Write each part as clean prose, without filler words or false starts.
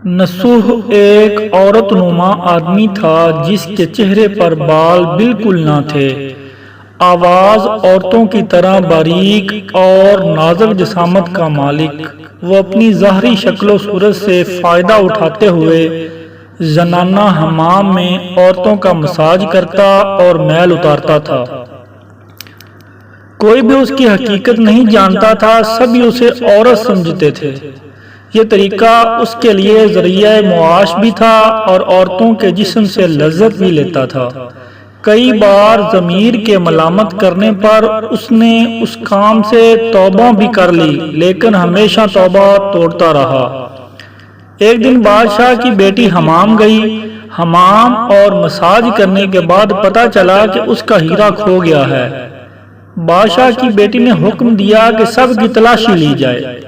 نصوح ایک عورت نما آدمی تھا جس کے چہرے پر بال بالکل نہ تھے۔ آواز عورتوں کی طرح باریک اور نازک جسامت کا مالک، وہ اپنی ظاہری شکل و صورت سے فائدہ اٹھاتے ہوئے زنانہ حمام میں عورتوں کا مساج کرتا اور میل اتارتا تھا۔ کوئی بھی اس کی حقیقت نہیں جانتا تھا، سبھی اسے عورت سمجھتے تھے۔ یہ طریقہ اس کے لیے ذریعہ معاش بھی تھا اور عورتوں کے جسم سے لذت بھی لیتا تھا۔ کئی بار ضمیر کے ملامت کرنے پر اس نے اس کام سے توبہ بھی کر لی، لیکن ہمیشہ توبہ توڑتا رہا۔ ایک دن بادشاہ کی بیٹی حمام گئی۔ حمام اور مساج کرنے کے بعد پتہ چلا کہ اس کا ہیرا کھو گیا ہے۔ بادشاہ کی بیٹی نے حکم دیا کہ سب کی تلاشی لی جائے۔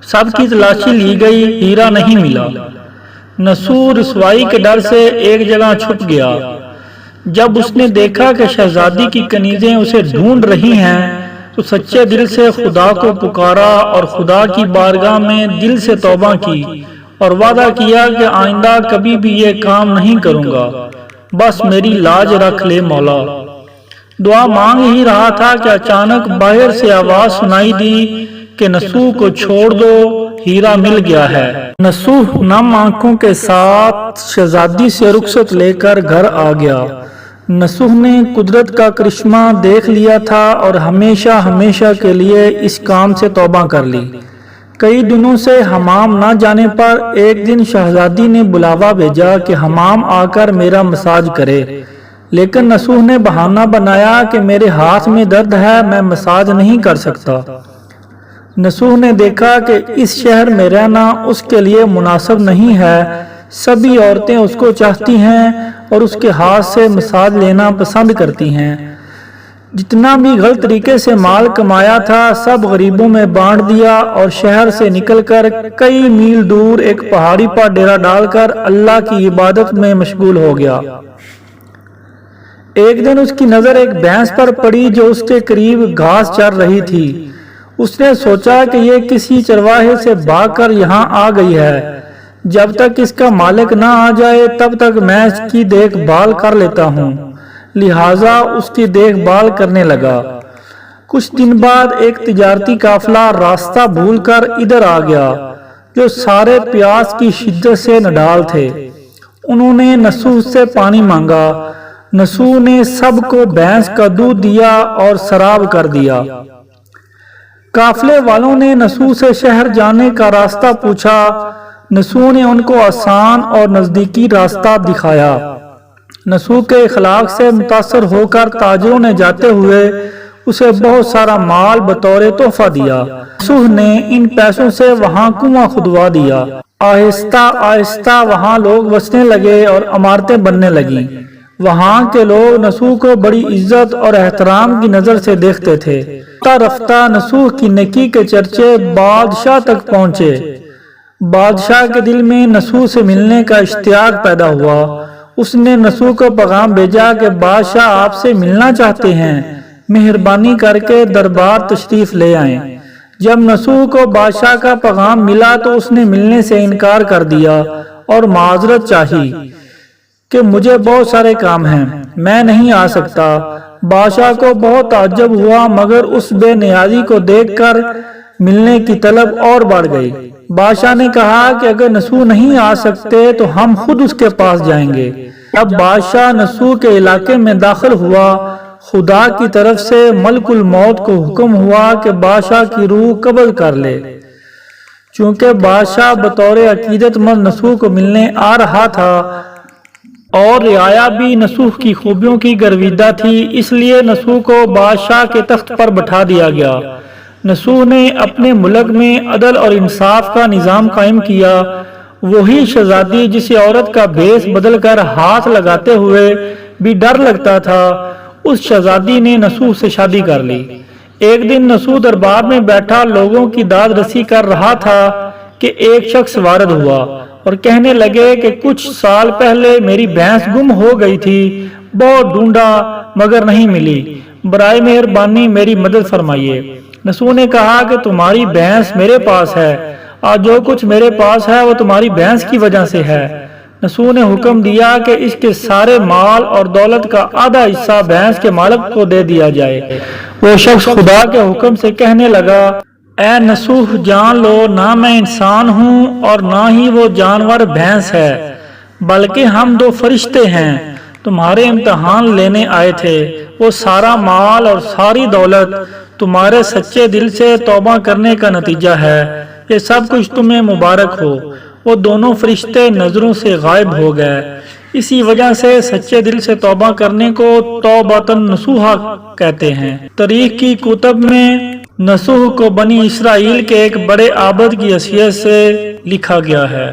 سب کی تلاشی لی گئی، ہیرا نہیں ملا۔ نصوح رسوائی کے ڈر سے ایک جگہ چھپ گیا۔ جب اس نے دیکھا کہ شہزادی کی کنیزیں اسے ڈھونڈ رہی ہیں تو سچے دل سے خدا کو پکارا اور خدا کی بارگاہ میں دل سے توبہ کی اور وعدہ کیا کہ آئندہ کبھی بھی یہ کام نہیں کروں گا، بس میری لاج رکھ لے مولا۔ دعا مانگ ہی رہا تھا کہ اچانک باہر سے آواز سنائی دی کہ نصوح کو چھوڑ دو، ہیرا مل گیا ہے۔ نصوح نم آنکھوں کے ساتھ شہزادی سے رخصت لے کر گھر آ گیا۔ نصوح نے قدرت کا کرشمہ دیکھ لیا تھا اور ہمیشہ ہمیشہ کے لیے اس کام سے توبہ کر لی۔ کئی دنوں سے حمام نہ جانے پر ایک دن شہزادی نے بلاوا بھیجا کہ حمام آ کر میرا مساج کرے، لیکن نصوح نے بہانہ بنایا کہ میرے ہاتھ میں درد ہے، میں مساج نہیں کر سکتا۔ نصوح نے دیکھا کہ اس شہر میں رہنا اس کے لیے مناسب نہیں ہے، سبھی عورتیں اس کو چاہتی ہیں اور اس کے ہاتھ سے مساج لینا پسند کرتی ہیں۔ جتنا بھی غلط طریقے سے مال کمایا تھا سب غریبوں میں بانٹ دیا اور شہر سے نکل کر کئی میل دور ایک پہاڑی پر ڈیرا ڈال کر اللہ کی عبادت میں مشغول ہو گیا۔ ایک دن اس کی نظر ایک بھینس پر پڑی جو اس کے قریب گھاس چر رہی تھی۔ اس نے سوچا کہ یہ کسی چرواہے سے بھاگ کر یہاں آ گئی ہے، جب تک اس کا مالک نہ آ جائے تب تک میں اس کی دیکھ بھال کر لیتا ہوں، لہٰذا اس کی دیکھ بھال کرنے لگا۔ کچھ دن بعد ایک تجارتی قافلہ راستہ بھول کر ادھر آ گیا جو سارے پیاس کی شدت سے نڈال تھے۔ انہوں نے نصوح سے پانی مانگا۔ نصوح نے سب کو بھینس کا دودھ دیا اور سراب کر دیا۔ قافلے والوں نے نصوح سے شہر جانے کا راستہ پوچھا۔ نصوح نے ان کو آسان اور نزدیکی راستہ دکھایا۔ نصوح کے اخلاق سے متاثر ہو کر تاجروں نے جاتے ہوئے اسے بہت سارا مال بطور تحفہ دیا۔ نصوح نے ان پیسوں سے وہاں کنواں کھدوا دیا۔ آہستہ آہستہ وہاں لوگ بسنے لگے اور عمارتیں بننے لگیں۔ وہاں کے لوگ نصوح کو بڑی عزت اور احترام کی نظر سے دیکھتے تھے۔ رفتہ رفتہ نصوح کی نیکی کے چرچے بادشاہ تک پہنچے۔ بادشاہ کے دل میں نصوح سے ملنے کا اشتیاق پیدا ہوا۔ اس نے نصوح کو پیغام بھیجا کہ بادشاہ آپ سے ملنا چاہتے ہیں، مہربانی کر کے دربار تشریف لے آئیں۔ جب نصوح کو بادشاہ کا پیغام ملا تو اس نے ملنے سے انکار کر دیا اور معذرت چاہی کہ مجھے بہت سارے کام ہیں، میں نہیں آ سکتا۔ بادشاہ کو بہت تعجب ہوا، مگر اس بے نیازی کو دیکھ کر ملنے کی طلب اور بڑھ گئی۔ بادشاہ نے کہا کہ اگر نصوح نہیں آ سکتے تو ہم خود اس کے پاس جائیں گے۔ اب بادشاہ نصوح کے علاقے میں داخل ہوا۔ خدا کی طرف سے ملک الموت کو حکم ہوا کہ بادشاہ کی روح قبض کر لے۔ چونکہ بادشاہ بطور عقیدت مند نصوح کو ملنے آ رہا تھا اور رعایا بھی نصوح کی خوبیوں کی گرویدہ تھی، اس لیے نصوح کو بادشاہ کے تخت پر بٹھا دیا گیا۔ نصوح نے اپنے ملک میں عدل اور انصاف کا نظام قائم کیا۔ وہی شہزادی جسے عورت کا بھیس بدل کر ہاتھ لگاتے ہوئے بھی ڈر لگتا تھا، اس شہزادی نے نصوح سے شادی کر لی۔ ایک دن نصوح دربار میں بیٹھا لوگوں کی داد رسی کر رہا تھا کہ ایک شخص وارد ہوا اور کہنے لگے کہ کچھ سال پہلے میری بھینس گم ہو گئی تھی، بہت ڈھونڈا مگر نہیں ملی، برائے مہربانی میری مدد فرمائیے۔ نصوح نے کہا کہ تمہاری بھینس میرے پاس ہے، آج جو کچھ میرے پاس ہے وہ تمہاری بھینس کی وجہ سے ہے۔ نسوح نے حکم دیا کہ اس کے سارے مال اور دولت کا آدھا حصہ بھینس کے مالک کو دے دیا جائے۔ وہ شخص خدا کے حکم سے کہنے لگا، اے نسوح جان لو، نہ میں انسان ہوں اور نہ ہی وہ جانور بھینس ہے، بلکہ ہم دو فرشتے ہیں، تمہارے امتحان لینے آئے تھے۔ وہ سارا مال اور ساری دولت تمہارے سچے دل سے توبہ کرنے کا نتیجہ ہے، یہ سب کچھ تمہیں مبارک ہو۔ وہ دونوں فرشتے نظروں سے غائب ہو گئے۔ اسی وجہ سے سچے دل سے توبہ کرنے کو توبۃ نصوحہ کہتے ہیں۔ تاریخ کی کتب میں نسوح کو بنی اسرائیل کے ایک بڑے عابد کی حیثیت سے لکھا گیا ہے۔